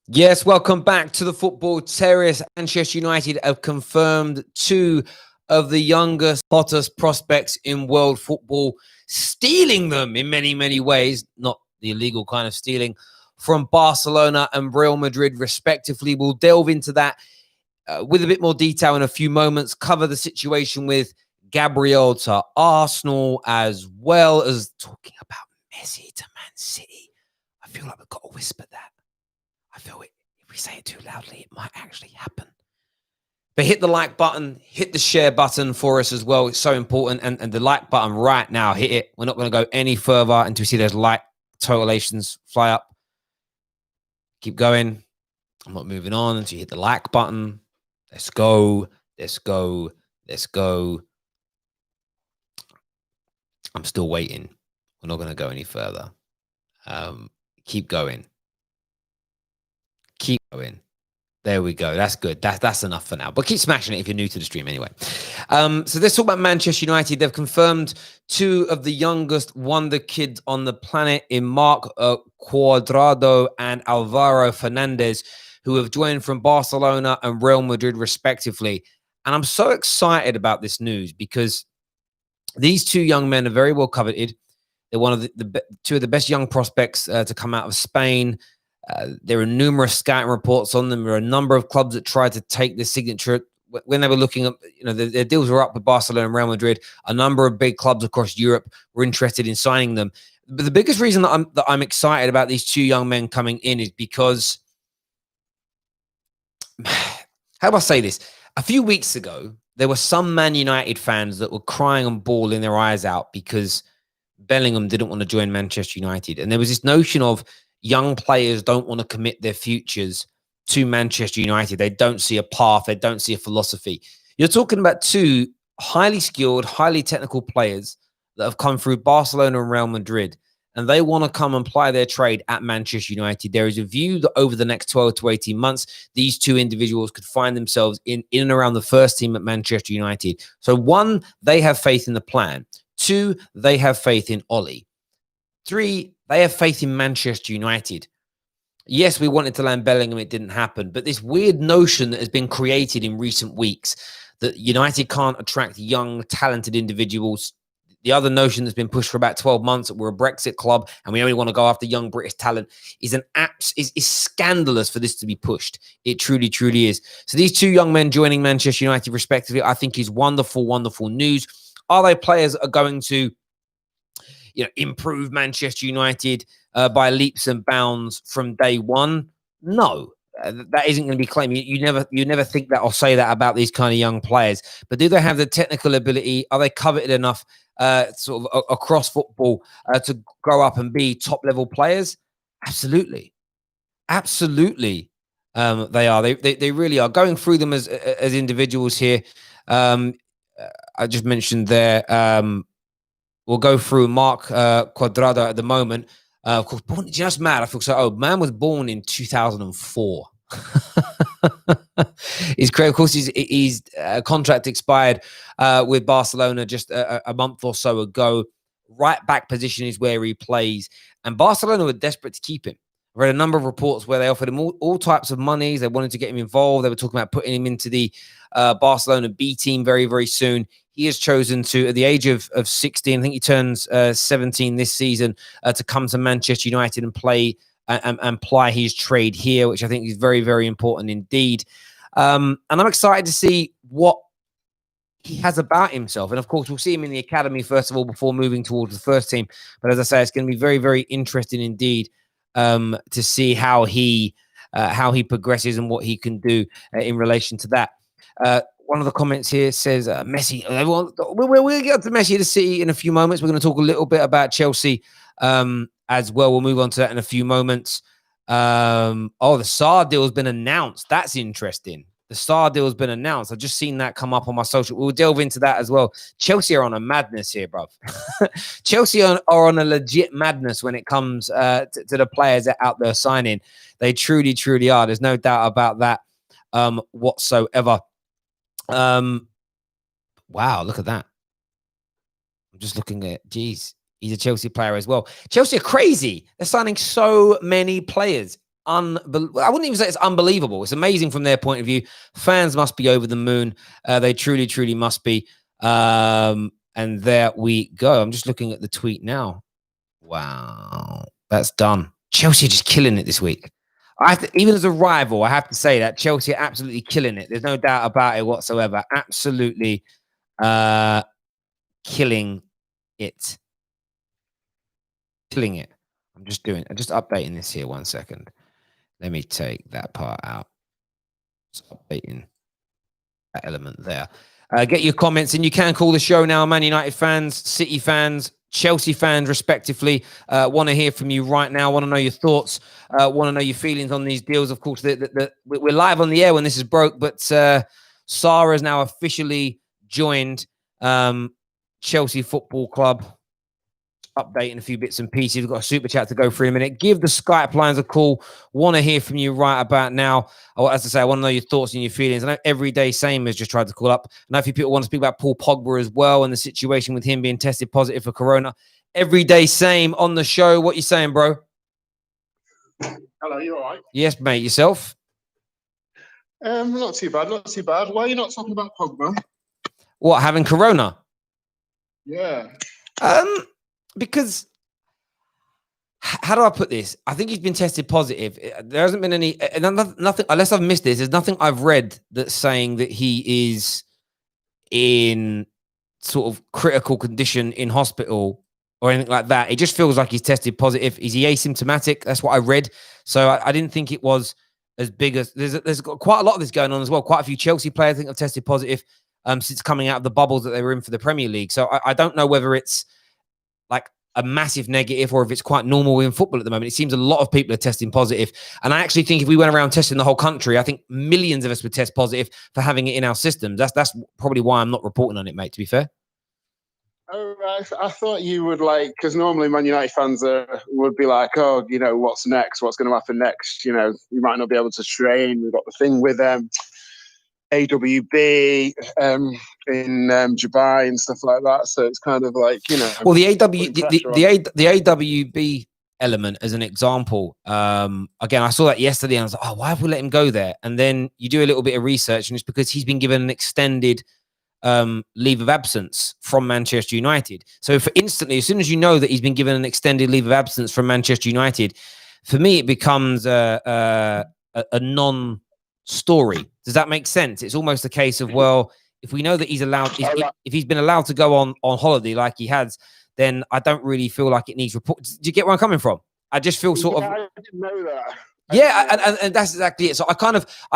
Yes, welcome back to the Football Terrace. Manchester United have confirmed two of the youngest, hottest prospects in world football, stealing them in many, many ways, not the illegal kind of stealing, from Barcelona and Real Madrid, respectively. We'll delve into that with a bit more detail in a few moments, cover the situation with Gabriel to Arsenal, as well as talking about Messi to Man City. I feel like we've got to whisper that. I feel it. If we say it too loudly, it might actually happen. But hit the like button, hit the share button for us as well. It's so important. And the like button right now, hit it. We're not going to go any further until we see those like totalations fly up. Keep going. I'm not moving on until you hit the like button. Let's go. Let's go. Let's go. I'm still waiting. We're not going to go any further. Keep going. Keep going. There we go. That's good. That's enough for now. But keep smashing it if you're new to the stream anyway. So let's talk about Manchester United. They've confirmed two of the youngest wonder kids on the planet in Marc Cuadrado and Alvaro Fernandez, who have joined from Barcelona and Real Madrid respectively. And I'm so excited about this news because these two young men are very well coveted. They're one of the two of the best young prospects to come out of Spain. There are numerous scouting reports on them. There are a number of clubs that tried to take the signature when they were looking up. Their deals were up with Barcelona and Real Madrid. A number of big clubs across Europe were interested in signing them. But the biggest reason that I'm excited about these two young men coming in is because, how do I say this? A few weeks ago, there were some Man United fans that were crying and bawling their eyes out because Bellingham didn't want to join Manchester United. And there was this notion of young players don't want to commit their futures to Manchester United. They don't see a path. They don't see a philosophy. You're talking about two highly skilled, highly technical players that have come through Barcelona and Real Madrid, and they want to come and ply their trade at Manchester United. There is a view that over the next 12 to 18 months, these two individuals could find themselves in and around the first team at Manchester United. So one, they have faith in the plan. Two, they have faith in Ollie. Three, they have faith in Manchester United. Yes, we wanted to land Bellingham. It didn't happen. But this weird notion that has been created in recent weeks that United can't attract young, talented individuals. The other notion that's been pushed for about 12 months that we're a Brexit club and we only want to go after young British talent is scandalous for this to be pushed. It truly, truly is. So these two young men joining Manchester United respectively, I think is wonderful, wonderful news. Are they players that are going to improve Manchester United by leaps and bounds from day one? No, that isn't going to be claimed. You never think that or say that about these kind of young players. But do they have the technical ability? Are they coveted enough sort of across football to grow up and be top level players? Absolutely, absolutely. They are. They really are. Going through them as individuals here. I just mentioned there. We'll go through Marc Cuadrado at the moment. Of course, born just mad. I feel so old. Man was born in 2004. He's great. Of course, his contract expired with Barcelona just a month or so ago. Right back position is where he plays, and Barcelona were desperate to keep him. I read a number of reports where they offered him all types of monies. They wanted to get him involved. They were talking about putting him into the Barcelona B team very, very soon. He has chosen to, at the age of 16, I think he turns 17 this season, to come to Manchester United and play and ply his trade here, which I think is very, very important indeed. And I'm excited to see what he has about himself. And of course, we'll see him in the academy, first of all, before moving towards the first team. But as I say, it's going to be very, very interesting indeed to see how he progresses and what he can do in relation to that. One of the comments here says Messi. We'll get to Messi to City in a few moments. We're going to talk a little bit about Chelsea as well. We'll move on to that in a few moments. The Sarr deal has been announced. That's interesting. The Sarr deal has been announced. I've just seen that come up on my social. We'll delve into that as well. Chelsea are on a madness here, bruv. Chelsea are on a legit madness when it comes to the players that are out there signing. They truly, truly are. There's no doubt about that whatsoever. Wow, look at that. I'm just looking at, geez, he's a Chelsea player as well. Chelsea are crazy. They're signing so many players. I wouldn't even say it's unbelievable. It's amazing from their point of view. Fans must be over the moon. They truly, truly must be. And there we go. I'm just looking at the tweet now. Wow, that's done. Chelsea are just killing it this week. Even as a rival, I have to say that Chelsea are absolutely killing it. There's no doubt about it whatsoever. Absolutely killing it. Killing it. I'm just updating this here. 1 second. Let me take that part out. Just updating that element there. Get your comments, and you can call the show now. Man United fans, City fans, Chelsea fans, respectively. Want to hear from you right now. Want to know your thoughts. Want to know your feelings on these deals. Of course, we're live on the air when this is broke, but Sarr has now officially joined Chelsea Football Club. Updating a few bits and pieces. We've got a super chat to go through in a minute. Give the Skype lines a call. Want to hear from you right about now. As I say, I want to know your thoughts and your feelings. I know Everyday Same has just tried to call up. I know a few people want to speak about Paul Pogba as well and the situation with him being tested positive for corona. Everyday Same on the show. What you saying, bro? Hello, you all right? Yes, mate. Yourself? Not too bad, not too bad. Why are you not talking about Pogba? What, having corona? Yeah. Because how do I put this? I think he's been tested positive. There hasn't been any nothing, unless I've missed this. There's nothing I've read that's saying that he is in sort of critical condition in hospital or anything like that. It just feels like he's tested positive. Is he asymptomatic? That's what I read. So I didn't think it was as big as there's got quite a lot of this going on as well. Quite a few Chelsea players I think have tested positive since coming out of the bubbles that they were in for the Premier League. So I don't know whether it's like a massive negative or if it's quite normal in football at the moment. It seems a lot of people are testing positive. And I actually think if we went around testing the whole country, I think millions of us would test positive for having it in our systems. That's probably why I'm not reporting on it, mate, to be fair. Oh, I thought you would because normally Man United fans would be like, oh, what's next? What's going to happen next? You might not be able to train. We've got the thing with AWB in Dubai and stuff like that. So it's kind of like, Well, the AWB element as an example. Again, I saw that yesterday and I was like, oh, why have we let him go there? And then you do a little bit of research and it's because he's been given an extended leave of absence from Manchester United. So for instantly, as soon as you know that he's been given an extended leave of absence from Manchester United, for me, it becomes a non-story. Does that make sense? It's almost a case of, well, if we know that he's allowed, if he's been allowed to go on holiday like he has, then I don't really feel like it needs report. Do you get where I'm coming from? I just feel sort of. I didn't know that. And that's exactly it. So I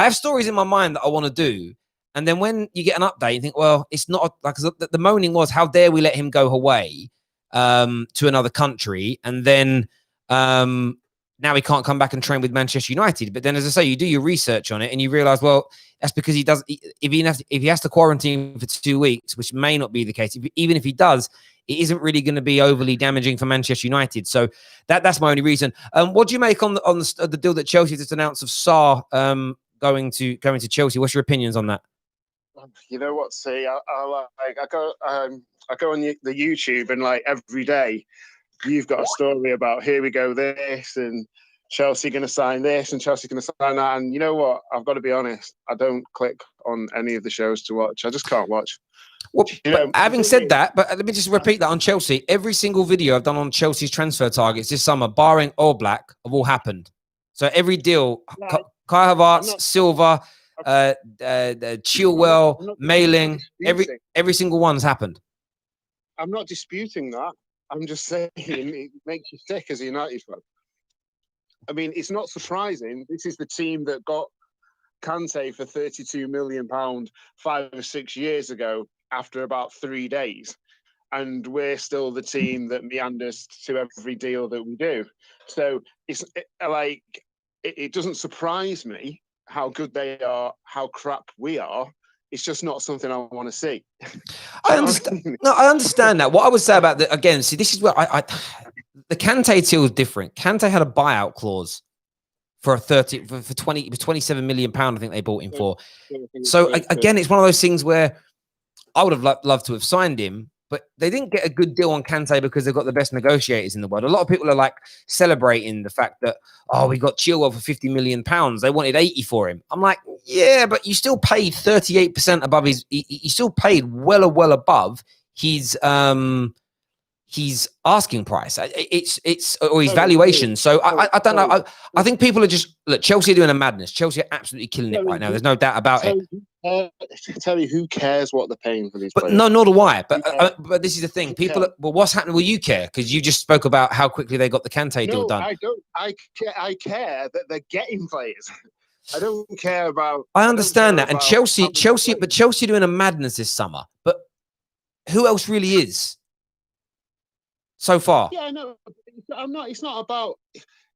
have stories in my mind that I want to do. And then when you get an update, you think, well, it's not like the moaning was, how dare we let him go away to another country? And then now he can't come back and train with Manchester United. But then, as I say, you do your research on it and you realize, well, that's because if he has to quarantine for 2 weeks, which may not be the case, even if he does, it isn't really going to be overly damaging for Manchester United. So that's my only reason. What do you make on the deal that Chelsea just announced of Sarr going to Chelsea? What's your opinions on that? You know what? See, I go on the YouTube and every day you've got a story about here we go this and Chelsea going to sign this and Chelsea going to sign that. And you know what? I've got to be honest. I don't click on any of the shows to watch. I just can't watch. Well, having said that, but let me just repeat that on Chelsea. Every single video I've done on Chelsea's transfer targets this summer, barring All Black, have all happened. So every deal, Kai Havertz, Silva, Chilwell, Mailing, every single one's happened. I'm not disputing that. I'm just saying it makes you sick as a United fan. I mean, it's not surprising. This is the team that got Kante for £32 million 5 or 6 years ago after about 3 days. And we're still the team that meanders to every deal that we do. So it doesn't surprise me how good they are, how crap we are. It's just not something I want to see. I understand. No, I understand that. What I would say about again, see, this is where the Kante deal is different. Kante had a buyout clause for 27 million pound. I think they bought him for. So again, it's one of those things where I would have loved to have signed him, but they didn't get a good deal on Kante because they've got the best negotiators in the world. A lot of people are like celebrating the fact that, oh, we got Chilwell for £50 million. They wanted 80 for him. I'm like, yeah, but you still paid 38% above his. He still paid well above his asking price. It's or his valuation. So I don't know. I think people are just look. Chelsea are doing a madness. Chelsea are absolutely killing it right now. There's no doubt about it. Tell you, who cares what they're paying for these But players? no, nor do I. But this is the thing. People are, well, what's happening? Well, you care because you just spoke about how quickly they got the Kante deal done. I don't. I care that they're getting players. I don't care about. I understand that. And Chelsea are doing a madness this summer. But who else really is? So far, yeah, no, I'm not. It's not about.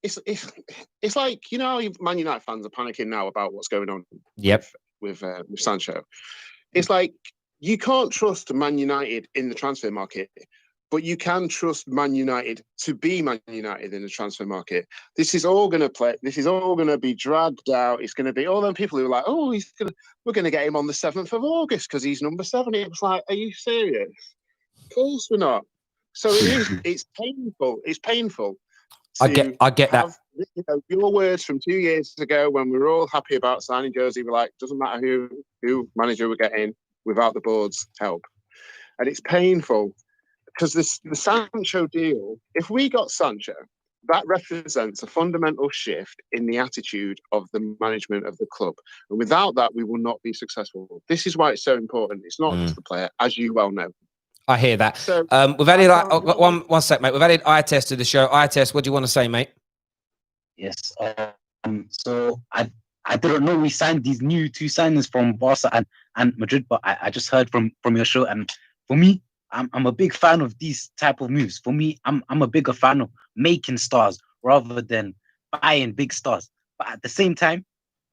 It's like, you know, Man United fans are panicking now about what's going on. Yep. With Sancho, it's like you can't trust Man United in the transfer market, but you can trust Man United to be Man United in the transfer market. This is all going to play. This is all going to be dragged out. It's going to be all them people who are like, oh, we're going to get him on the 7th of August because he's number 7. It was like, are you serious? Of course we're not. So it is. It's painful. It's painful. I get that. You know, your words from 2 years ago when we were all happy about signing Josie, we're like, doesn't matter who manager we're getting without the board's help. And it's painful because the Sancho deal, if we got Sancho, that represents a fundamental shift in the attitude of the management of the club. And without that, we will not be successful. This is why it's so important. It's not just the player, as you well know. I hear that. So we've added one sec, mate. We've added eye test to the show. Eye test, what do you want to say, mate? Yes. So I didn't know we signed these new 2 signings from Barca and Madrid, but I just heard from your show, and for me, I'm a big fan of these type of moves. For me, I'm a bigger fan of making stars rather than buying big stars. But at the same time,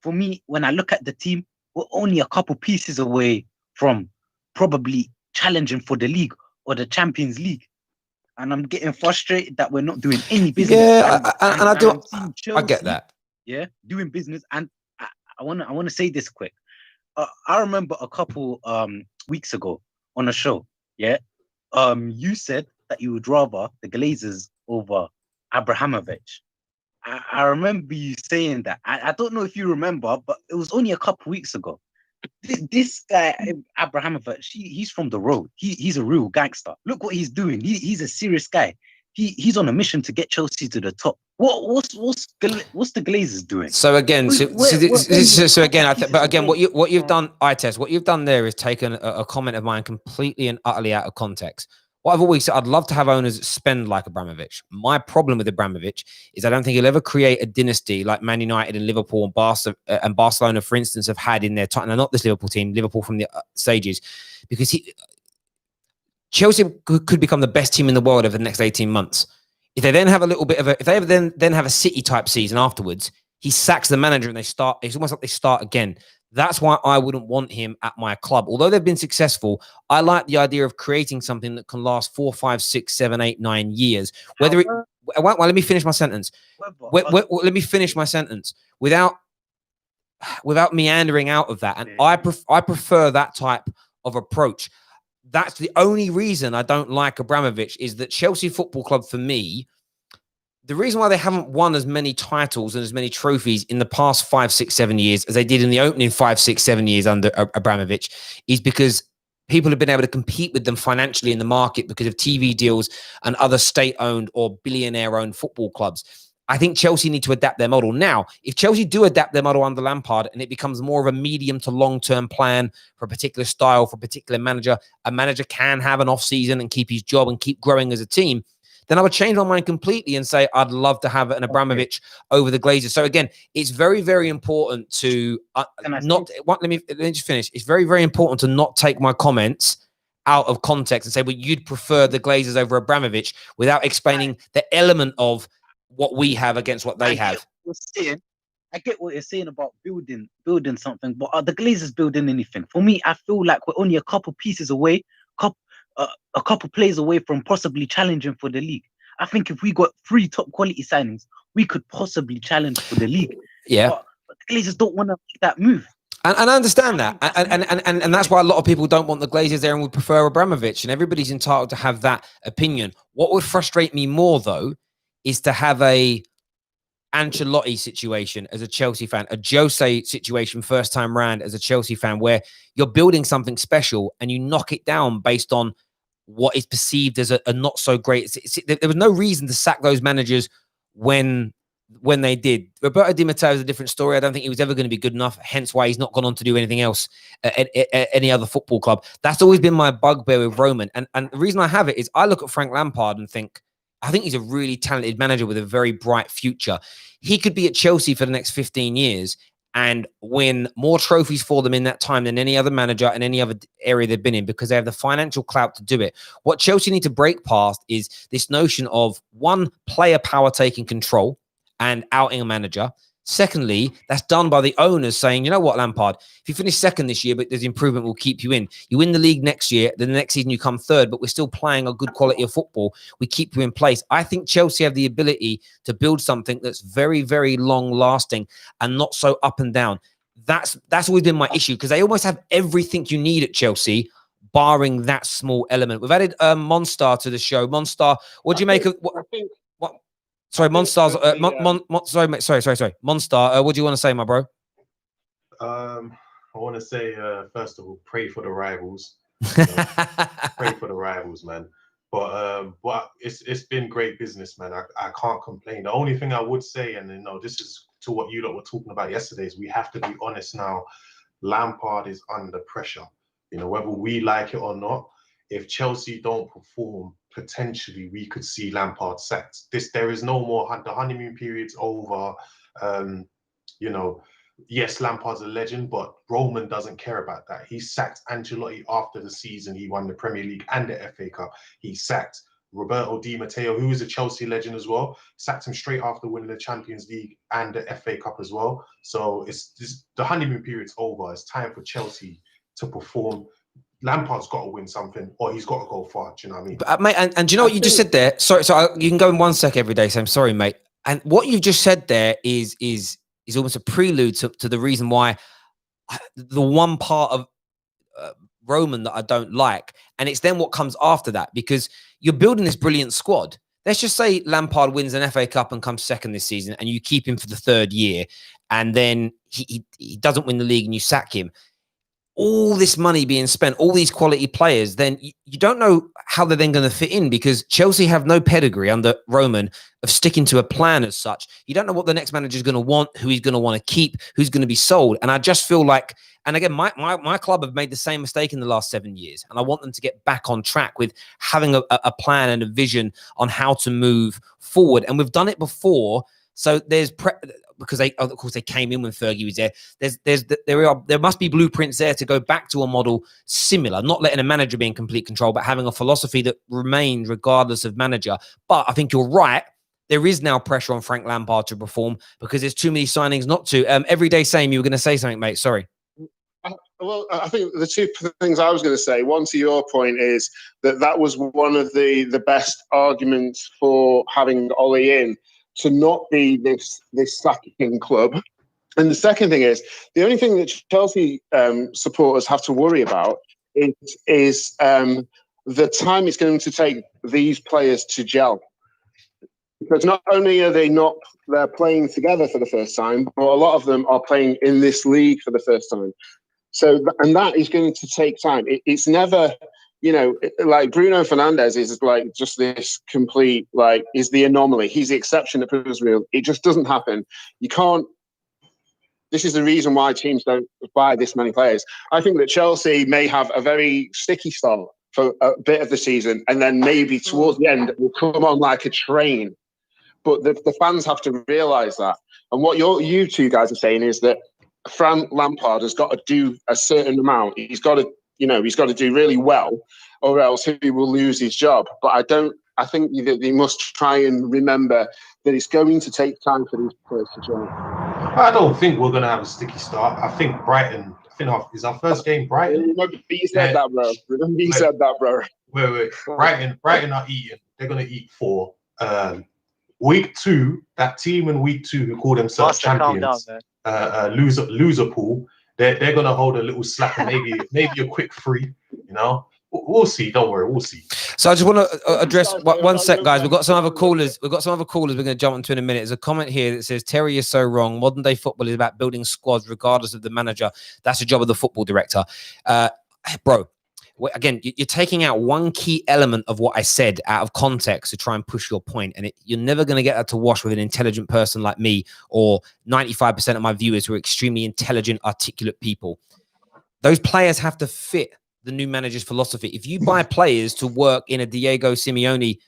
for me, when I look at the team, we're only a couple pieces away from probably challenging for the league or the Champions League, and I'm getting frustrated that we're not doing any business. Yeah, and I get that. Yeah, doing business, and I want to say this quick. I remember a couple weeks ago on a show. Yeah, you said that you would rather the Glazers over Abramovich. I remember you saying that. I don't know if you remember, but it was only a couple weeks ago. This guy, Abramovich, he's from the road. He's a real gangster. Look what he's doing. He's a serious guy. He's on a mission to get Chelsea to the top. What's the Glazers doing? So again, what you've done, eye test. What you've done there is taken a comment of mine completely and utterly out of context. What I've always said, I'd love to have owners spend like Abramovich. My problem with Abramovich is I don't think he'll ever create a dynasty like Man United and Liverpool and Barcelona, for instance, have had in their time. Now, not this Liverpool team, Liverpool from the stages, because Chelsea could become the best team in the world over the next 18 months. If they then have a little bit of if they then have a City type season afterwards, he sacks the manager and they start. It's almost like they start again. That's why I wouldn't want him at my club. Although they've been successful, I like the idea of creating something that can last 4, 5, 6, 7, 8, 9 years. Whether let me finish my sentence. Let me finish my sentence without meandering out of that. And I prefer that type of approach. That's the only reason I don't like Abramovich is that Chelsea Football Club, for me, the reason why they haven't won as many titles and as many trophies in the past 5, 6, 7 years as they did in the opening 5, 6, 7 years under Abramovich is because people have been able to compete with them financially in the market because of TV deals and other state-owned or billionaire-owned football clubs. I think Chelsea need to adapt their model. Now, if Chelsea do adapt their model under Lampard and it becomes more of a medium to long-term plan for a particular style, for a particular manager, a manager can have an off-season and keep his job and keep growing as a team, then I would change my mind completely and say I'd love to have an Abramovich over the Glazers. So again, it's very, very important to let me just finish. It's very, very important to not take my comments out of context and say, well, you'd prefer the Glazers over Abramovich without explaining the element of what we have against what they have. I get what you're saying about building something, but are the Glazers building anything? For me, I feel like we're only a couple pieces away, a couple plays away from possibly challenging for the league. I think if we got 3 top quality signings, we could possibly challenge for the league. Yeah. But the Glazers don't want to make that move. And I understand that, and that's why a lot of people don't want the Glazers there and would prefer Abramovich, and everybody's entitled to have that opinion. What would frustrate me more, though, is to have a Ancelotti situation as a Chelsea fan, a Jose situation first time round as a Chelsea fan, where you're building something special and you knock it down based on what is perceived as a not so great. There was no reason to sack those managers when they did. Roberto Di Matteo is a different story. I don't think he was ever going to be good enough, hence why he's not gone on to do anything else at any other football club. That's always been my bugbear with Roman. And the reason I have it is I look at Frank Lampard and think, I think he's a really talented manager with a very bright future. He could be at Chelsea for the next 15 years and win more trophies for them in that time than any other manager in any other area they've been in, because they have the financial clout to do it. What Chelsea need to break past is this notion of, one, player power taking control and outing a manager. Secondly, that's done by the owners saying, you know what, Lampard, if you finish second this year, but there's improvement, we'll keep you in. You win the league next year, then the next season you come third, but we're still playing a good quality of football. We keep you in place. I think Chelsea have the ability to build something that's very, very long lasting and not so up and down. That's always been my issue, because they almost have everything you need at Chelsea, barring that small element. We've added Monstar to the show. Monstar, what do you make of what? Sorry, Monstar's. Sorry. Monstar, what do you want to say, my bro? I want to say, first of all, pray for the rivals. Pray for the rivals, man. But it's been great business, man. I can't complain. The only thing I would say, and this is to what you lot were talking about yesterday, is we have to be honest now. Lampard is under pressure. Whether we like it or not. If Chelsea don't perform, potentially we could see Lampard sacked. There is no more. The honeymoon period's over. Yes, Lampard's a legend, but Roman doesn't care about that. He sacked Ancelotti after the season. He won the Premier League and the FA Cup. He sacked Roberto Di Matteo, who is a Chelsea legend as well. Sacked him straight after winning the Champions League and the FA Cup as well. So the honeymoon period's over. It's time for Chelsea to perform. Lampard's got to win something, or he's got to go far. Do you know what I mean? But, mate, and do you know what you just said there? Sorry, so you can go in 1 sec every day. So I'm sorry, mate. And what you've just said there is almost a prelude to the reason why the one part of Roman that I don't like, and it's then what comes after that, because you're building this brilliant squad. Let's just say Lampard wins an FA Cup and comes second this season, and you keep him for the third year, and then he doesn't win the league and you sack him. All this money being spent, all these quality players, then you don't know how they're then going to fit in, because Chelsea have no pedigree under Roman of sticking to a plan as such. You don't know what the next manager is going to want, who he's going to want to keep, who's going to be sold. And I just feel like, and again, my club have made the same mistake in the last 7 years, and I want them to get back on track with having a plan and a vision on how to move forward. And we've done it before. So there's because of course they came in when Fergie was there. There must be blueprints there to go back to a model similar, not letting a manager be in complete control, but having a philosophy that remained regardless of manager. But I think you're right. There is now pressure on Frank Lampard to perform because there's too many signings not to. Everyday Same, you were going to say something, mate. Sorry. Well, I think the two things I was going to say, one to your point, is that was one of the best arguments for having Ollie in, to not be this sacking club. And the second thing is, the only thing that Chelsea supporters have to worry about is the time it's going to take these players to gel. Because not only are they're playing together for the first time, but a lot of them are playing in this league for the first time. So, and that is going to take time. It's never, like Bruno Fernandes is like just this complete, is the anomaly. He's the exception that proves real. It just doesn't happen. You can't. This is the reason why teams don't buy this many players. I think that Chelsea may have a very sticky start for a bit of the season, and then maybe towards the end it will come on like a train. But the fans have to realise that. And what you two guys are saying is that Frank Lampard has got to do a certain amount. He's got to, he's got to do really well, or else he will lose his job. But I think that they must try and remember that it's going to take time for these players to join. I don't think we're going to have a sticky start. I think Brighton, is our first game Brighton. Remember you said that, bro. Wait. Brighton are eating. They're going to eat 4. Week 2, that team in week 2 who call themselves champions, loser pool, they're gonna hold a little slap and maybe a quick free. You know, we'll see. Don't worry, we'll see. So I just want to address one sec, guys. We've got some other callers. We're going to jump into in a minute. There's a comment here that says Terry is so wrong. Modern day football is about building squads, regardless of the manager. That's the job of the football director, bro. Again, you're taking out one key element of what I said out of context to try and push your point, and you're never going to get that to wash with an intelligent person like me or 95% of my viewers who are extremely intelligent, articulate people. Those players have to fit the new manager's philosophy. If you buy players to work in a Diego Simeone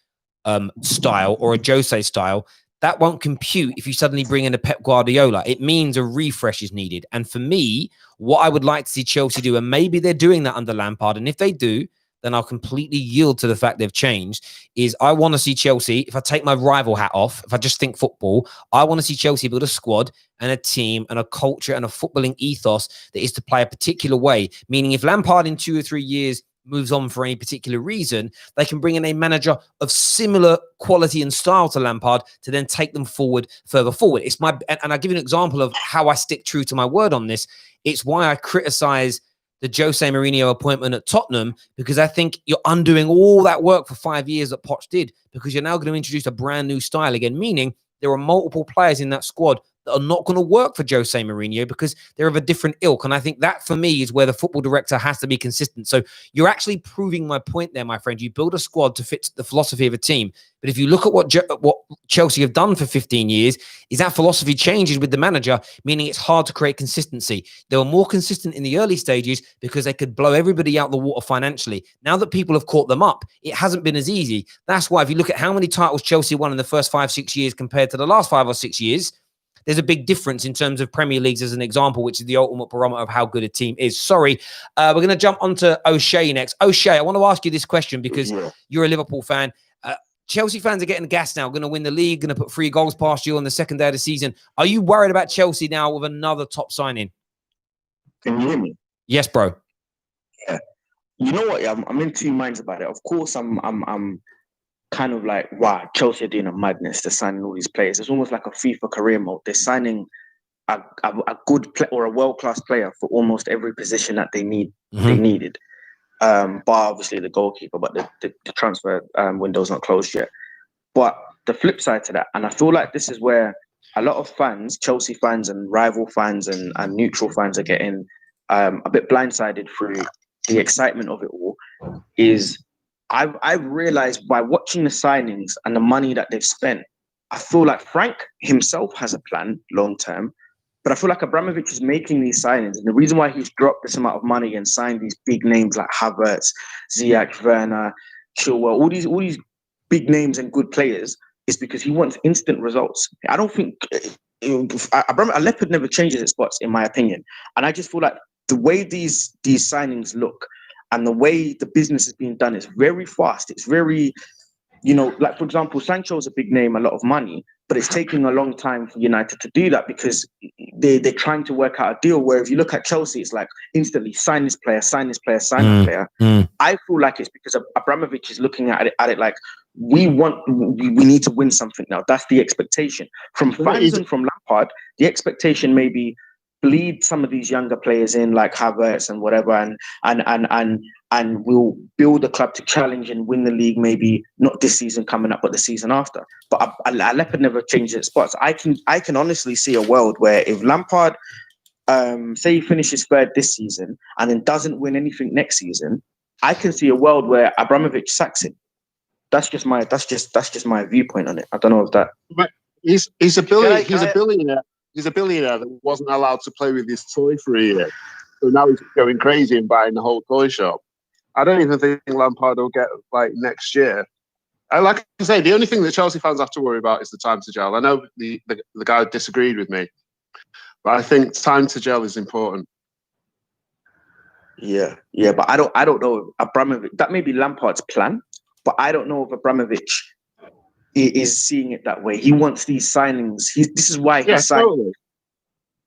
style or a Jose style, that won't compute if you suddenly bring in a Pep Guardiola. It means a refresh is needed. And for me, what I would like to see Chelsea do, and maybe they're doing that under Lampard, and if they do, then I'll completely yield to the fact they've changed, is I want to see Chelsea, if I take my rival hat off, if I just think football, I want to see Chelsea build a squad and a team and a culture and a footballing ethos that is to play a particular way. Meaning if Lampard in 2 or 3 years moves on for any particular reason, they can bring in a manager of similar quality and style to Lampard to then take them further forward. It's and I'll give you an example of how I stick true to my word on this. It's why I criticize the Jose Mourinho appointment at Tottenham, because I think you're undoing all that work for 5 years that Poch did, because you're now going to introduce a brand new style again, meaning there are multiple players in that squad that are not going to work for Jose Mourinho because they're of a different ilk. And I think that, for me, is where the football director has to be consistent. So you're actually proving my point there, my friend. You build a squad to fit the philosophy of a team. But if you look at what Chelsea have done for 15 years, is that philosophy changes with the manager, meaning it's hard to create consistency. They were more consistent in the early stages because they could blow everybody out the water financially. Now that people have caught them up, it hasn't been as easy. That's why if you look at how many titles Chelsea won in the first 5-6 years compared to the last 5 or 6 years, there's a big difference in terms of Premier Leagues as an example, which is the ultimate barometer of how good a team is. Sorry, we're going to jump onto O'Shea next. O'Shea, I want to ask you this question because you're a Liverpool fan. Chelsea fans are getting gas now, going to win the league, going to put 3 goals past you on the second day of the season. Are you worried about Chelsea now with another top signing? Can you hear me? Yes, bro. Yeah. You know what? I'm in 2 minds about it. Of course, I'm kind of like, wow, Chelsea are doing a madness. They're signing all these players. It's almost like a FIFA career mode. They're signing a good player or a world-class player for almost every position that they need. They needed. Bar obviously the goalkeeper, but the transfer window's not closed yet. But the flip side to that, and I feel like this is where a lot of fans, Chelsea fans and rival fans and neutral fans are getting a bit blindsided through the excitement of it all, is I've realized by watching the signings and the money that they've spent, I feel like Frank himself has a plan long term, but I feel like Abramovich is making these signings. And the reason why he's dropped this amount of money and signed these big names like Havertz, Ziyech, Werner, Chilwell, all these big names and good players is because he wants instant results. I don't think a leopard never changes its spots, in my opinion. And I just feel like the way these signings look and the way the business is being done is very fast. It's very, like, for example, Sancho's a big name, a lot of money, but it's taking a long time for United to do that because they're trying to work out a deal where if you look at Chelsea, it's like instantly sign this player, sign this player, sign that player. I feel like it's because Abramovich is looking at it like, we need to win something now. That's the expectation. From fans and from Lampard, the expectation may be bleed some of these younger players in like Havertz and whatever, and we'll build a club to challenge and win the league, maybe not this season coming up, but the season after. But a leopard never changes its spots. I can honestly see a world where if Lampard, say he finishes 3rd this season and then doesn't win anything next season, I can see a world where Abramovich sacks him. That's just my viewpoint on it. I don't know if that. But he's a billionaire. He's a billionaire that wasn't allowed to play with his toy for a year. So now he's going crazy and buying the whole toy shop. I don't even think Lampard will get like next year. Like I say, the only thing that Chelsea fans have to worry about is the time to gel. I know the guy disagreed with me, but I think time to gel is important. Yeah, but I don't know if Abramovich, that may be Lampard's plan, but I don't know if Abramovich is seeing it that way. He wants these signings. This is why he signed. Totally.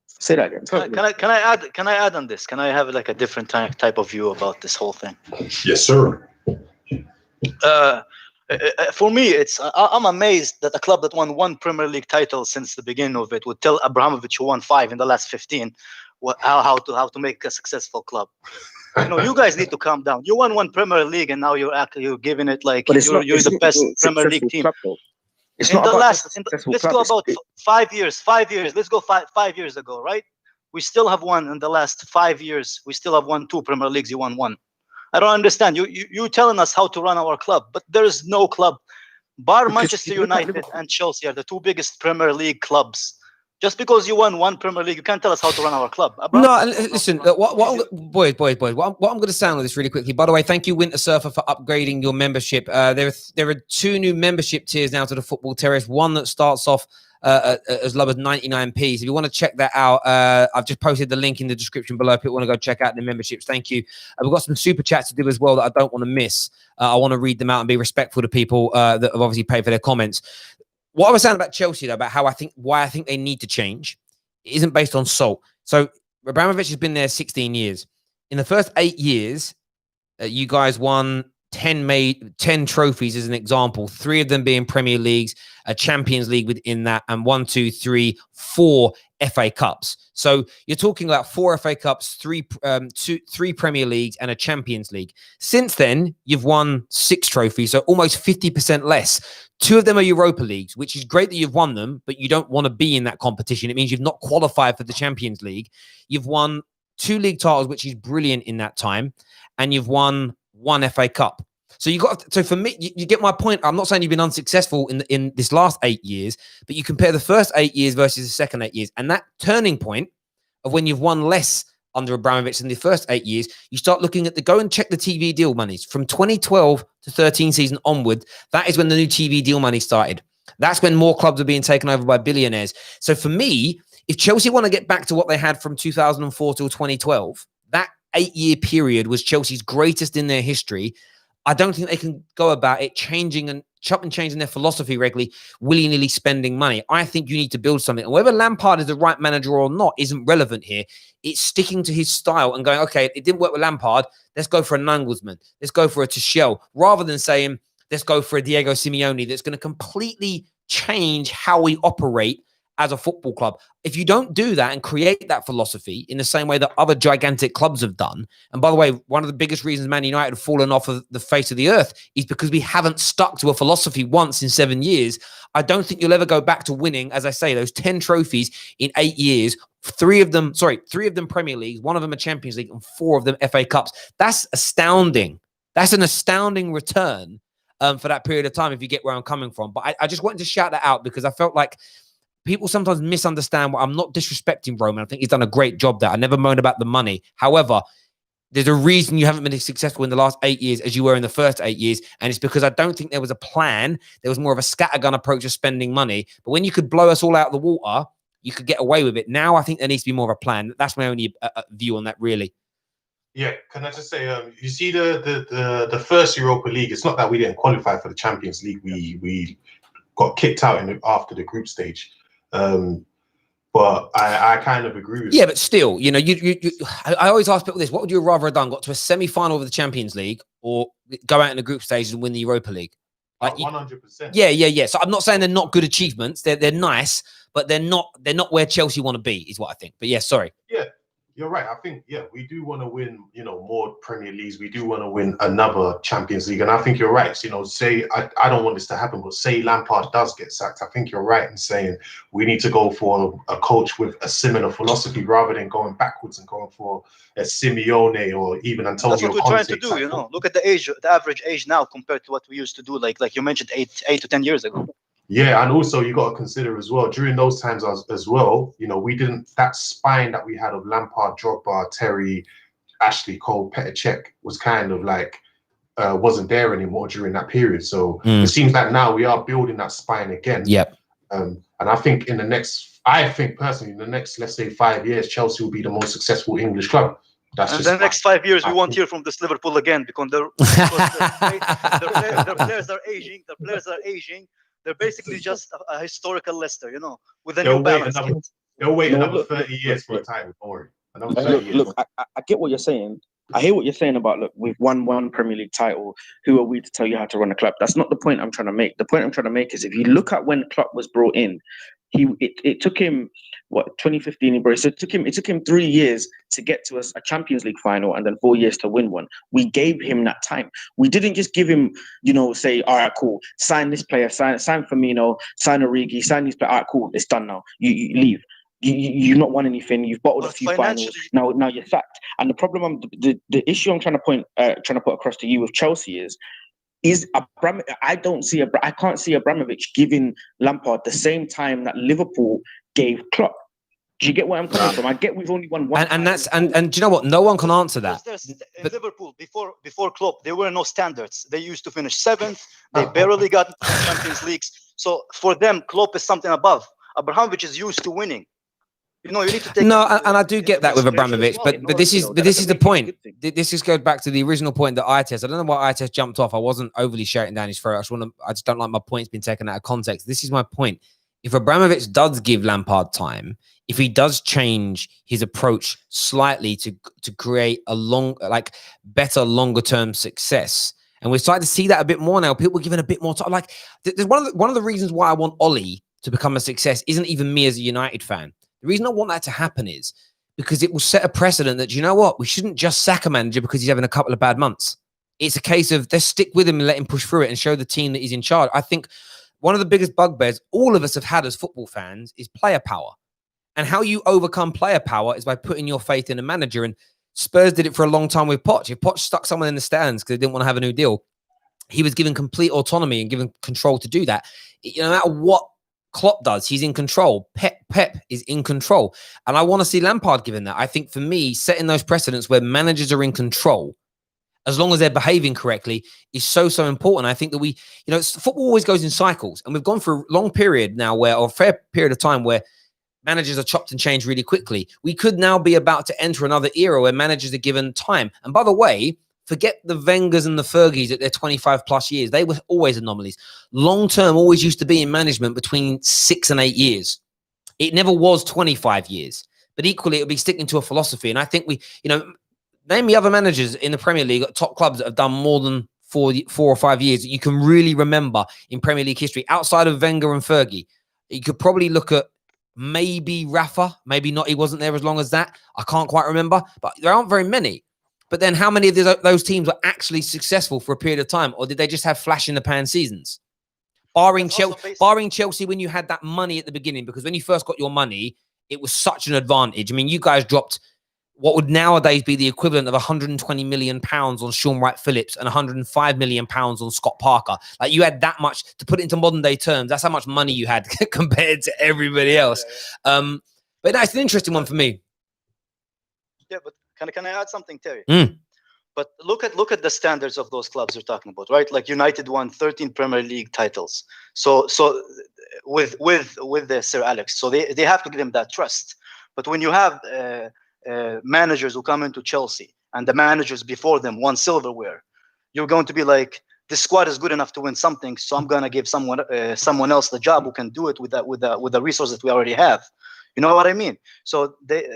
Say that again. Totally. Can I add on this? Can I have like a different type of view about this whole thing? Yes, sir. For me, I'm amazed that a club that won 1 Premier League title since the beginning of it would tell Abramovich who won 5 in the last 15 how to make a successful club. You guys need to calm down. You won one Premier League, and now you're giving it like But you're the best Premier League team. Club, though. It's In not the about last, just successful let's club. go about 5 years. 5 years. Let's go 5 years ago, right? We still have won in the last 5 years. We still have won 2 Premier Leagues. You won 1. I don't understand. You telling us how to run our club, but there is no club. Bar Because Manchester you look at United Liverpool. and Chelsea are the 2 biggest Premier League clubs. Just because you won 1 Premier League, you can't tell us how to run our club. No, listen. Boys. What I'm going to say on this really quickly. By the way, thank you, Winter Surfer, for upgrading your membership. There are 2 new membership tiers now to the Football Terrace. One that starts off as low as 99p. So if you want to check that out, I've just posted the link in the description below. If you want to go check out the memberships, thank you. We've got some super chats to do as well that I don't want to miss. I want to read them out and be respectful to people that have obviously paid for their comments. What I was saying about Chelsea, though, about why I think they need to change, it isn't based on salt. So Abramovich has been there 16 years. In the first 8 years, you guys won 10 trophies as an example, 3 of them being Premier Leagues, a Champions League within that, and 4 FA Cups. So you're talking about 4 FA Cups, 3 Premier Leagues, and a Champions League. Since then, you've won 6 trophies, so almost 50% less. 2 of them are Europa Leagues, which is great that you've won them, but you don't want to be in that competition. It means you've not qualified for the Champions League. You've won 2 league titles, which is brilliant in that time, and you've won 1 FA Cup. So for me, you get my point. I'm not saying you've been unsuccessful in this last 8 years, but you compare the first 8 years versus the second 8 years, and that turning point of when you've won less under Abramovich in the first 8 years, you start looking at go and check the TV deal monies from 2012 to 13 season onward. That is when the new TV deal money started. That's when more clubs are being taken over by billionaires. So for me, if Chelsea want to get back to what they had from 2004 till 2012, that 8-year period was Chelsea's greatest in their history. I don't think they can go about it changing and changing their philosophy regularly, willy-nilly spending money. I think you need to build something. And whether Lampard is the right manager or not isn't relevant here. It's sticking to his style and going, okay, it didn't work with Lampard. Let's go for a Nagelsmann. Let's go for a Tuchel. Rather than saying, let's go for a Diego Simeone that's going to completely change how we operate as a football club. If you don't do that and create that philosophy in the same way that other gigantic clubs have done, and by the way, one of the biggest reasons Man United have fallen off of the face of the earth is because we haven't stuck to a philosophy once in 7 years. I don't think you'll ever go back to winning, as I say, those 10 trophies in 8 years, 3 of them Premier Leagues, 1 of them a Champions League, and 4 of them FA Cups. That's astounding. That's an astounding return for that period of time, if you get where I'm coming from. But I just wanted to shout that out because I felt like people sometimes misunderstand what I'm not disrespecting Roman. I think he's done a great job there. I never moan about the money. However, there's a reason you haven't been as successful in the last 8 years as you were in the first 8 years. And it's because I don't think there was a plan. There was more of a scattergun approach of spending money. But when you could blow us all out of the water, you could get away with it. Now I think there needs to be more of a plan. That's my only view on that, really. Yeah, can I just say, you see the first Europa League, it's not that we didn't qualify for the Champions League. We got kicked out after the group stage. But I kind of agree with you. But still, I always ask people this: what would you rather have done? Got to a semi-final of the Champions League, or go out in the group stage and win the Europa League? Like 100%. Yeah. So I'm not saying they're not good achievements. They're nice, but they're not where Chelsea want to be, is what I think. But yeah, sorry. Yeah. You're right. I think, we do want to win, more Premier Leagues. We do want to win another Champions League. And I think you're right. Say, I don't want this to happen, but say Lampard does get sacked. I think you're right in saying we need to go for a coach with a similar philosophy rather than going backwards and going for a Simeone or even Antonio Conte. That's what we're trying to do, Look at the average age now compared to what we used to do, like you mentioned 8 to 10 years ago. Yeah, and also you got to consider as well, during those times as well, we didn't, that spine that we had of Lampard, Drogba, Terry, Ashley Cole, Petr Cech was kind of like, wasn't there anymore during that period. So it seems like now we are building that spine again. Yep. And I think personally, in the next, let's say 5 years, Chelsea will be the most successful English club. And the next 5 years, we won't hear from this Liverpool again because their players are aging. They're basically just a historical Leicester, with a new balance. They'll wait another 30 years for a title. Don't worry. Look, I get what you're saying. I hear what you're saying about, look, we've won 1 Premier League title. Who are we to tell you how to run a club? That's not the point I'm trying to make. The point I'm trying to make is if you look at when Klopp was brought in, it took him what 2015 bro. So it took him 3 years to get to us a Champions League final and then 4 years to win one. We gave him that time. We didn't just give him, say, all right, cool, sign this player, sign Firmino, sign Origi, sign these players. All right, cool, it's done now. You leave. You've not won anything. You've bottled a But few finals. Now you're sacked. And the problem, the issue I'm trying to put across to you with Chelsea is I can't see Abramovich giving Lampard the same time that Liverpool gave Klopp. Do you get where I'm coming from? I get we've only won one. And that's and do you know what? No one can answer that. In Liverpool, before Klopp, there were no standards. They used to finish 7th. They barely got Champions Leagues. So for them, Klopp is something above. Abramovich is used to winning. You need to take. No, and I do get that with Abramovich, but this is the point. This just goes back to the original point that I don't know why I jumped off. I wasn't overly shouting down his throat. I just don't like my points being taken out of context. This is my point. If Abramovich does give Lampard time, if he does change his approach slightly to create a better longer term success, and we're starting to see that a bit more now. People are giving a bit more time. Like there's one of the reasons why I want Ollie to become a success isn't even me as a United fan. The reason I want that to happen is because it will set a precedent that, you know what, we shouldn't just sack a manager because he's having a couple of bad months. It's a case of let's stick with him and let him push through it and show the team that he's in charge. I think one of the biggest bugbears all of us have had as football fans is player power. And how you overcome player power is by putting your faith in a manager. And Spurs did it for a long time with Poch. If Poch stuck someone in the stands because they didn't want to have a new deal, he was given complete autonomy and given control to do that. No matter what Klopp does, he's in control. Pep is in control. And I want to see Lampard given that. I think for me, setting those precedents where managers are in control, as long as they're behaving correctly, is so important. I think that football always goes in cycles. And we've gone through a long period now or a fair period of time where managers are chopped and changed really quickly. We could now be about to enter another era where managers are given time. And by the way, forget the Wengers and the Fergies at their 25 plus years. They were always anomalies. Long-term always used to be in management between 6 and 8 years. It never was 25 years, but equally it'll be sticking to a philosophy. And I think name me other managers in the Premier League at top clubs that have done more than 4 or 5 years that you can really remember in Premier League history outside of Wenger and Fergie. You could probably look at maybe Rafa, maybe not. He wasn't there as long as that. I can't quite remember, but there aren't very many. But then how many of those teams were actually successful for a period of time? Or did they just have flash in the pan seasons? Barring Chelsea when you had that money at the beginning, because when you first got your money, it was such an advantage. I mean, you guys dropped what would nowadays be the equivalent of 120 million pounds on Sean Wright-Phillips and 105 million pounds on Scott Parker. Like, you had that much, to put it into modern day terms, that's how much money you had compared to everybody else. But that's an interesting one for me. Yeah, but can I add something, Terry? But look at the standards of those clubs you're talking about, right? Like United won 13 Premier League titles. So with the Sir Alex, so they have to give him that trust. But when you have managers who come into Chelsea and the managers before them won silverware, you're going to be like, this squad is good enough to win something, so I'm gonna give someone else the job who can do it with the resources that we already have. You know what I mean? So they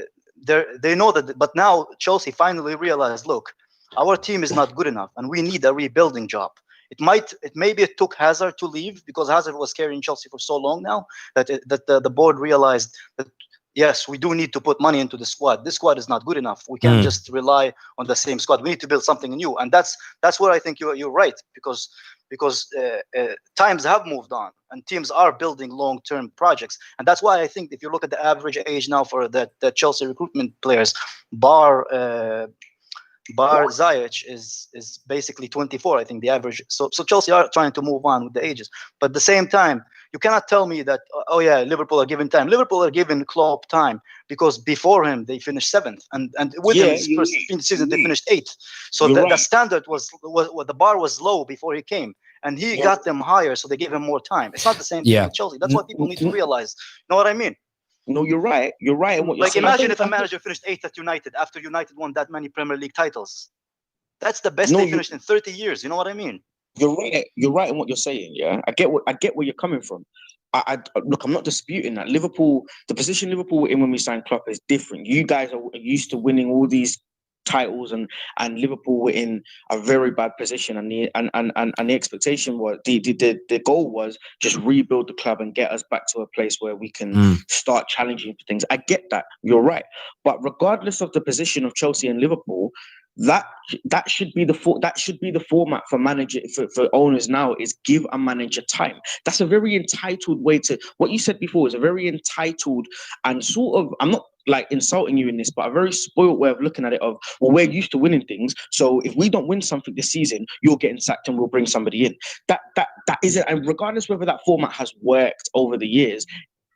know that. But now Chelsea finally realized, look, our team is not good enough, and we need a rebuilding job. Maybe it took Hazard to leave because Hazard was carrying Chelsea for so long now that the board realized that yes, we do need to put money into the squad. This squad is not good enough. We can't just rely on the same squad. We need to build something new, and that's where I think you're right, because times have moved on and teams are building long-term projects. And that's why I think if you look at the average age now for the Chelsea recruitment players, bar Ziyech is basically 24, I think, the average. So Chelsea are trying to move on with the ages. But at the same time, you cannot tell me that, oh yeah, Liverpool are given time. Liverpool are given Klopp time because before him, they finished 7th. And with him, his first season, they finished 8th. So the standard was the bar was low before he came. And he got them higher, so they gave him more time. It's not the same thing with Chelsea. That's what people need to realize. You know what I mean? No, you're right. You're right. In what you're saying. Imagine if a manager finished 8th at United after United won that many Premier League titles. That's the best they finished in 30 years. You know what I mean? You're right. You're right in what you're saying. Yeah, I get where you're coming from. I look, I'm not disputing that. Liverpool, the position Liverpool were in when we signed Klopp is different. You guys are used to winning all these titles, and Liverpool were in a very bad position, and the expectation was the goal was just rebuild the club and get us back to a place where we can start challenging for things. I get that, you're right, but regardless of the position of Chelsea and Liverpool, that should be the format for manager for owners now, is give a manager time. That's a very entitled way to, what you said before is a very entitled and sort of, I'm not like insulting you in this, but a very spoiled way of looking at it of, well, we're used to winning things, so if we don't win something this season, you're getting sacked and we'll bring somebody in. That isn't, and regardless whether that format has worked over the years,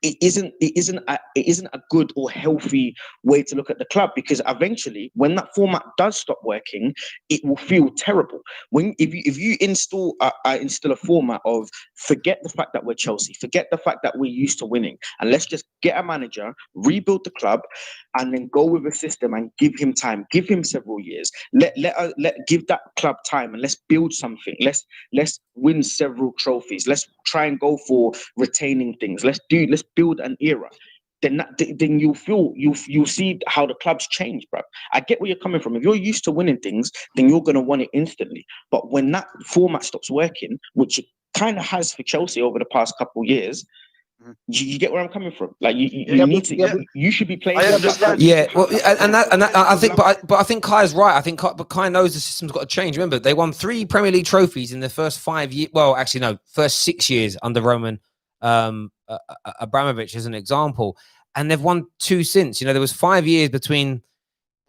it isn't a good or healthy way to look at the club, because eventually when that format does stop working, it will feel terrible. If you instill a format of, forget the fact that we're Chelsea, forget the fact that we're used to winning, and let's just get a manager, rebuild the club, and then go with a system and give him time, give him several years, let give that club time, and let's build something. Let's win several trophies. Let's try and go for retaining things. Let's build an era. Then you'll see how the clubs change, bro. I get where you're coming from. If you're used to winning things, then you're gonna want it instantly. But when that format stops working, which it kind of has for Chelsea over the past couple of years, you get where I'm coming from. Like you should be playing. I understand. Yeah, well, and I think, but I think Kai's right. I think Kai knows the system's got to change. Remember, they won 3 Premier League trophies in the first 5 years. Well, actually, no, first 6 years under Roman Abramovich as an example, and they've won 2 since. There was 5 years between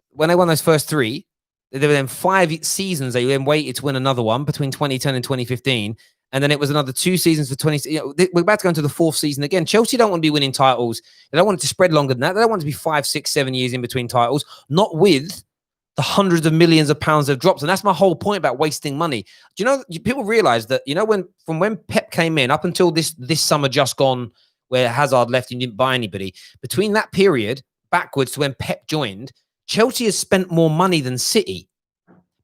when they won those first 3. There were then 5 seasons they then waited to win another one between 2010 and 2015. And then it was another 2 seasons for 20. We're about to go into the 4th season again. Chelsea don't want to be winning titles. They don't want it to spread longer than that. They don't want it to be 5, 6, 7 years in between titles, not with the hundreds of millions of pounds they've dropped. And that's my whole point about wasting money. Do people realize that, when Pep came in up until this summer just gone, where Hazard left and didn't buy anybody, between that period backwards to when Pep joined, Chelsea has spent more money than City.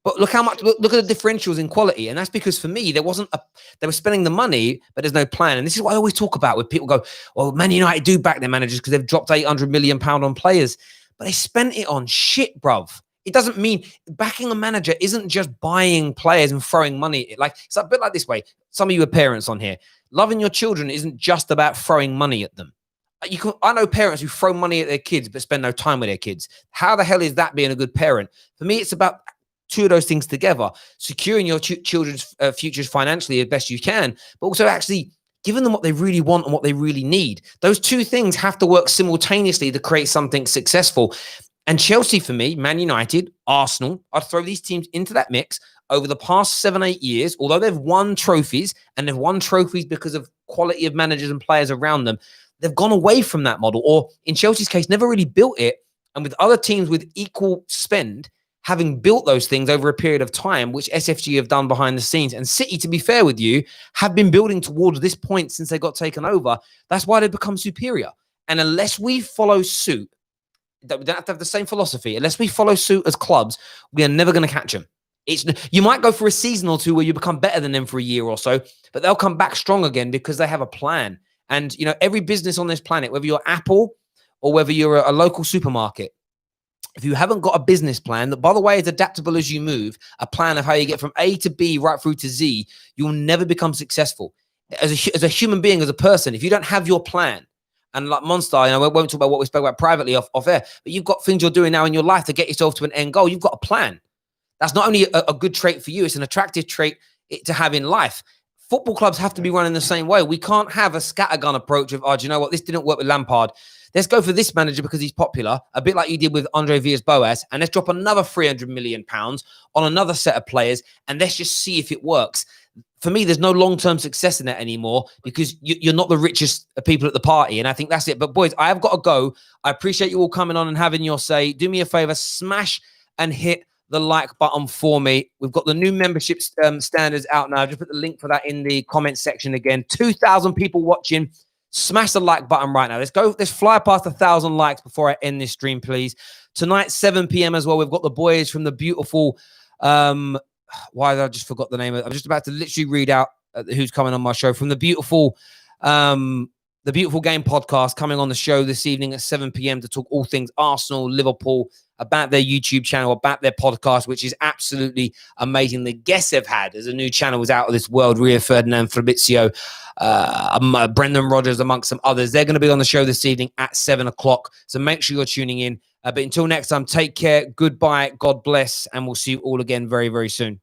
But look how much, look at the differentials in quality. And that's because for me, they were spending the money, but there's no plan. And this is what I always talk about when people go, well, Man United do back their managers because they've dropped £800 million on players, but they spent it on shit, bruv. It doesn't mean backing a manager isn't just buying players and throwing money. It's a bit like this way. Some of you are parents on here. Loving your children isn't just about throwing money at them. I know parents who throw money at their kids, but spend no time with their kids. How the hell is that being a good parent? For me, it's about 2 of those things together, securing your children's futures financially as best you can, but also actually giving them what they really want and what they really need. Those 2 things have to work simultaneously to create something successful. And Chelsea, for me, Man United, Arsenal, I'd throw these teams into that mix over the past 7, 8 years. Although they've won trophies, and they've won trophies because of quality of managers and players around them, they've gone away from that model, or in Chelsea's case, never really built it. And with other teams with equal spend, having built those things over a period of time, which SFG have done behind the scenes, and City, to be fair with you, have been building towards this point since they got taken over. That's why they've become superior. And unless we follow suit, we don't have to have the same philosophy. Unless we follow suit as clubs, we are never going to catch them. You might go for a season or 2 where you become better than them for a year or so, but they'll come back strong again because they have a plan. And, every business on this planet, whether you're Apple or whether you're a local supermarket, if you haven't got a business plan that, by the way, is adaptable as you move, a plan of how you get from A to B right through to Z, you'll never become successful. As a human being, as a person, if you don't have your plan, and like Monster, we won't talk about what we spoke about privately off air, but you've got things you're doing now in your life to get yourself to an end goal. You've got a plan. That's not only a good trait for you, it's an attractive trait to have in life. Football clubs have to be running the same way. We can't have a scattergun approach of, do you know what, this didn't work with Lampard. Let's go for this manager because he's popular, a bit like you did with Andre Villas-Boas, and let's drop another £300 million on another set of players, and let's just see if it works. For me, there's no long-term success in that anymore because you're not the richest people at the party, and I think that's it. But boys, I have got to go. I appreciate you all coming on and having your say. Do me a favor, smash and hit the like button for me. We've got the new membership standards out now. Just put the link for that in the comment section again. 2,000 people watching. Smash the like button right now. Let's fly past 1,000 likes before I end this stream, please. Tonight, 7 p.m. as well. We've got the boys from the beautiful, why did I just forgot the name of it? I'm just about to literally read out who's coming on my show from the beautiful Game podcast coming on the show this evening at 7 p.m. to talk all things Arsenal, Liverpool, about their YouTube channel, about their podcast, which is absolutely amazing. The guests they've had as a new channel was out of this world. Rio Ferdinand, Fabrizio, Brendan Rodgers, amongst some others. They're going to be on the show this evening at 7 o'clock. So make sure you're tuning in. But until next time, take care. Goodbye. God bless. And we'll see you all again very, very soon.